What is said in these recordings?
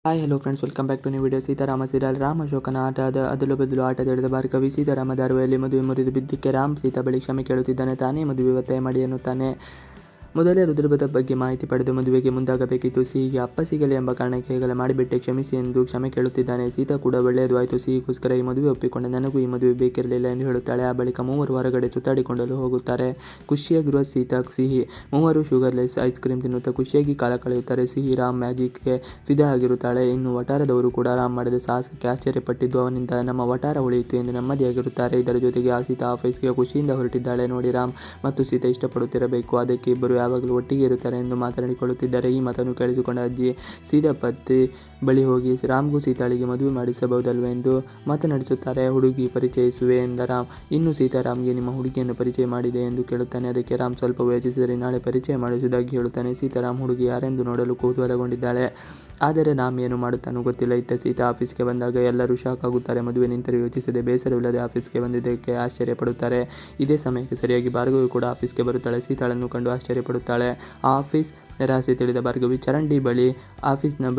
Hi hello friends, welcome back to new video. Sitarama serial. Rama ಅಶೋಕನ ಆಟದ ಅದಲು ಬದಲು ಆಟ ತಿಳಿದ ಭಾರ್ಗವಿ ಸೀತಾರಾಮ ದಾರುವೆಯಲ್ಲಿ ಮದುವೆ ಮುರಿದು ಬಿದ್ದಕ್ಕೆ ರಾಮ್ ಸೀತಾ ಬಳಿ ಕ್ಷಮೆ ಕೇಳುತ್ತಿದ್ದಾನೆ. ತಾನೇ ಮದುವೆ ಒತ್ತಾಯ ಮಾಡಿ ಎನ್ನುತ್ತಾನೆ. ಮೊದಲೇ ರುದ್ರಭದ ಬಗ್ಗೆ ಮಾಹಿತಿ ಪಡೆದು ಮದುವೆಗೆ ಮುಂದಾಗಬೇಕಿತ್ತು. ಸಿಹಿಗೆ ಅಪ್ಪ ಸಿಗಲಿ ಎಂಬ ಕಾರಣಕ್ಕೆ ಹೇಗಲ ಮಾಡಿಬಿಟ್ಟೆ, ಕ್ಷಮಿಸಿ ಎಂದು ಕ್ಷಮೆ ಕೇಳುತ್ತಿದ್ದಾನೆ. ಸೀತಾ ಕೂಡ ಒಳ್ಳೆಯದು ಆಯಿತು, ಸಿಹಿಗೋಸ್ಕರ ಈ ಮದುವೆ ಒಪ್ಪಿಕೊಂಡೆ, ನನಗೂ ಈ ಮದುವೆ ಬೇಕಿರಲಿಲ್ಲ ಎಂದು ಹೇಳುತ್ತಾಳೆ. ಆ ಬಳಿಕ ಮೂವರು ಹೊರಗಡೆ ಸುತ್ತಾಡಿಕೊಂಡಲು ಹೋಗುತ್ತಾರೆ. ಖುಷಿಯಾಗಿರುವ ಸೀತಾ, ಸಿಹಿ ಮೂವರು ಶುಗರ್ಲೆಸ್ ಐಸ್ ಕ್ರೀಮ್ ತಿನ್ನುತ್ತಾ ಖುಷಿಯಾಗಿ ಕಾಲ ಕಳೆಯುತ್ತಾರೆ. ಸಿಹಿ ರಾಮ್ ಮ್ಯಾಜಿಕ್ಗೆ ಫಿದಾ ಆಗಿರುತ್ತಾಳೆ. ಇನ್ನು ವಟಾರದವರು ಕೂಡ ರಾಮ್ ಮಾಡಿದ ಸಾಹಸಕ್ಕೆ ಆಶ್ಚರ್ಯಪಟ್ಟಿದ್ದು ಅವನಿಂದ ನಮ್ಮ ವಟಾರ ಉಳಿಯಿತು ಎಂದು ನೆಮ್ಮದಿಯಾಗಿರುತ್ತಾರೆ. ಇದರ ಜೊತೆಗೆ ಆ ಸೀತಾ ಆಫೀಸ್ಗೆ ಖುಷಿಯಿಂದ ಹೊರಟಿದ್ದಾಳೆ. ನೋಡಿ, ರಾಮ್ ಮತ್ತು ಸೀತಾ ಇಷ್ಟಪಡುತ್ತಿರಬೇಕು, ಅದಕ್ಕೆ ಇಬ್ಬರು ಯಾವಾಗಲೂ ಒಟ್ಟಿಗೆ ಇರುತ್ತಾರೆ ಎಂದು ಮಾತನಾಡಿಕೊಳ್ಳುತ್ತಿದ್ದಾರೆ. ಈ ಮಾತನ್ನು ಕೇಳಿಸಿಕೊಂಡ ಅಜ್ಜಿ ಸೀದಾ ಪತಿ ಬಳಿ ಹೋಗಿ ರಾಮ್ಗೂ ಸೀತಾಳಿಗೆ ಮದುವೆ ಮಾಡಿಸಬಹುದಲ್ವೇ ಎಂದು ಮಾತನಾಡಿಸುತ್ತಾರೆ. ಹುಡುಗಿ ಪರಿಚಯಿಸುವೆ ಎಂದ ರಾಮ್. ಇನ್ನು ಸೀತಾ ರಾಮ್ಗೆ ನಿಮ್ಮ ಹುಡುಗಿಯನ್ನು ಪರಿಚಯ ಮಾಡಿದೆ ಎಂದು ಕೇಳುತ್ತಾನೆ. ಅದಕ್ಕೆ ರಾಮ್ ಸ್ವಲ್ಪ ಯೋಚಿಸಿದರೆ ನಾಳೆ ಪರಿಚಯ ಮಾಡಿಸುವುದಾಗಿ ಹೇಳುತ್ತಾನೆ. ಸೀತಾರಾಮ್ ಹುಡುಗಿ ಯಾರೆಂದು ನೋಡಲು ಕುತೂಹಲಗೊಂಡಿದ್ದಾಳೆ. ಆದರೆ ರಾಮ್ ಏನು ಮಾಡುತ್ತಾನೋ ಗೊತ್ತಿಲ್ಲ. ಇತ್ತ ಸೀತಾ ಆಫೀಸ್ಗೆ ಬಂದಾಗ ಎಲ್ಲರೂ ಶಾಕ್ ಆಗುತ್ತಾರೆ. ಮದುವೆ ನಿಂತರೂ ಯೋಚಿಸದೆ ಬೇಸರವಿಲ್ಲದೆ ಆಫೀಸ್ಗೆ ಬಂದಿದ್ದಕ್ಕೆ ಆಶ್ಚರ್ಯ ಪಡುತ್ತಾರೆ. ಇದೇ ಸಮಯಕ್ಕೆ ಸರಿಯಾಗಿ ಭಾರ್ಗವಿ ಕೂಡ ಆಫೀಸ್ಗೆ ಬರುತ್ತಾಳೆ. ಸೀತಾಳನ್ನು ಕಂಡು ಆಶ್ಚರ್ಯಪಡುತ್ತಾಳೆ. ಆಫೀಸ್ ರಹಸ್ಯ ತಿಳಿದ ಭಾರ್ಗವಿ ಚರಂಡಿ ಬಳಿ ಆಫೀಸ್ನ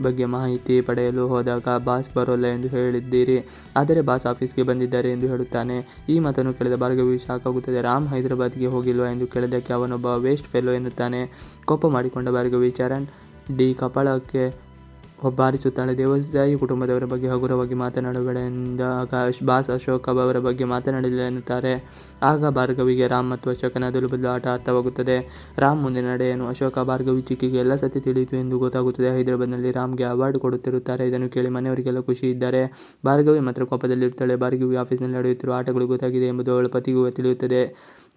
ಬಗ್ಗೆ ಮಾಹಿತಿ ಪಡೆಯಲು ಹೋದಾಗ ಬಾಸ್ ಬರೋಲ್ಲ ಎಂದು ಹೇಳಿದ್ದೀರಿ, ಆದರೆ ಬಾಸ್ ಆಫೀಸ್ಗೆ ಬಂದಿದ್ದಾರೆ ಎಂದು ಹೇಳುತ್ತಾನೆ. ಈ ಮಾತನ್ನು ಕೇಳಿದ ಭಾರ್ಗವಿ ಶಾಕ್ ಆಗುತ್ತದೆ. ರಾಮ್ ಹೈದರಾಬಾದ್ಗೆ ಹೋಗಿಲ್ವಾ ಎಂದು ಕೇಳಿದ್ದಕ್ಕೆ ಅವನೊಬ್ಬ ವೇಸ್ಟ್ ಫೆಲೋ ಎನ್ನುತ್ತಾನೆ. ಕೋಪ ಮಾಡಿಕೊಂಡ ಭಾರ್ಗವಿ ಚರಣ್ ಡಿ ಕಪಾಳಕ್ಕೆ ಬಾರಿಸುತ್ತಾಳೆ. ದೇವಸಾಯಿ ಕುಟುಂಬದವರ ಬಗ್ಗೆ ಹಗುರವಾಗಿ ಮಾತನಾಡಬೇಡ ಎಂದಾಗ ಬಾಸ್ ಅಶೋಕ್ ಅವರ ಬಗ್ಗೆ ಮಾತನಾಡಿಲ್ಲ ಎನ್ನುತ್ತಾರೆ. ಆಗ ಭಾರ್ಗವಿಗೆ ರಾಮ್ ಮತ್ತು ಅಶೋಕನ ಅದಲು ಬದಲು ಆಟ ಅರ್ಥವಾಗುತ್ತದೆ. ರಾಮ್ ಮುಂದಿನ ನಡೆಯನ್ನು ಅಶೋಕ ಭಾರ್ಗವಿ ಚಿಕ್ಕಿಗೆ ಎಲ್ಲ ಸತ್ಯ ತಿಳಿಯಿತು ಎಂದು ಗೊತ್ತಾಗುತ್ತದೆ. ಹೈದರಾಬಾದ್ನಲ್ಲಿ ರಾಮ್ಗೆ ಅವಾರ್ಡ್ ಕೊಡುತ್ತಿರುತ್ತಾರೆ. ಇದನ್ನು ಕೇಳಿ ಮನೆಯವರಿಗೆಲ್ಲ ಖುಷಿ ಇದ್ದಾರೆ. ಭಾರ್ಗವಿ ಮಾತ್ರ ಕೋಪದಲ್ಲಿರುತ್ತಾಳೆ. ಭಾರ್ಗವಿ ಆಫೀಸ್ನಲ್ಲಿ ನಡೆಯುತ್ತಿರುವ ಆಟಗಳು ಗೊತ್ತಾಗಿದೆ ಎಂಬುದು ಅವಳ ಪತಿಗೂ ತಿಳಿಯುತ್ತದೆ.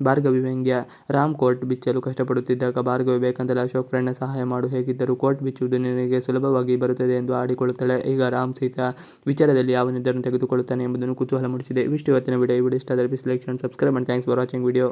ಭಾರ್ಗವಿ ವ್ಯಂಗ್ಯ. ರಾಮ್ ಕೋರ್ಟ್ ಬಿಚ್ಚಲು ಕಷ್ಟಪಡುತ್ತಿದ್ದಾಗ ಭಾರ್ಗವಿ ಬೇಕಂತಲೇ ಅಶೋಕ್ ಫ್ರೆಂಡ್ನ ಸಹಾಯ ಮಾಡು, ಹೇಗಿದ್ದರೂ ಕೋರ್ಟ್ ಬಿಚ್ಚುವುದು ನಿನಗೆ ಸುಲಭವಾಗಿ ಬರುತ್ತದೆ ಎಂದು ಆಡಿಕೊಳ್ಳುತ್ತಾಳೆ. ಈಗ ರಾಮ್ ಸೀತಾ ವಿಚಾರದಲ್ಲಿ ಯಾವ ನಿರ್ಧಾರ ತೆಗೆದುಕೊಳ್ಳುತ್ತಾನೆ ಎಂಬುದನ್ನು ಕುತೂಹಲ ಮೂಡಿಸಿದೆ. ಇವಿಷ್ಟು ಇವತ್ತಿನ ವಿಡಿಯೋ. ಈ ವಿಡಿಯೋ ಇಷ್ಟ ಆದರೆ please like and subscribe and thanks for watching video.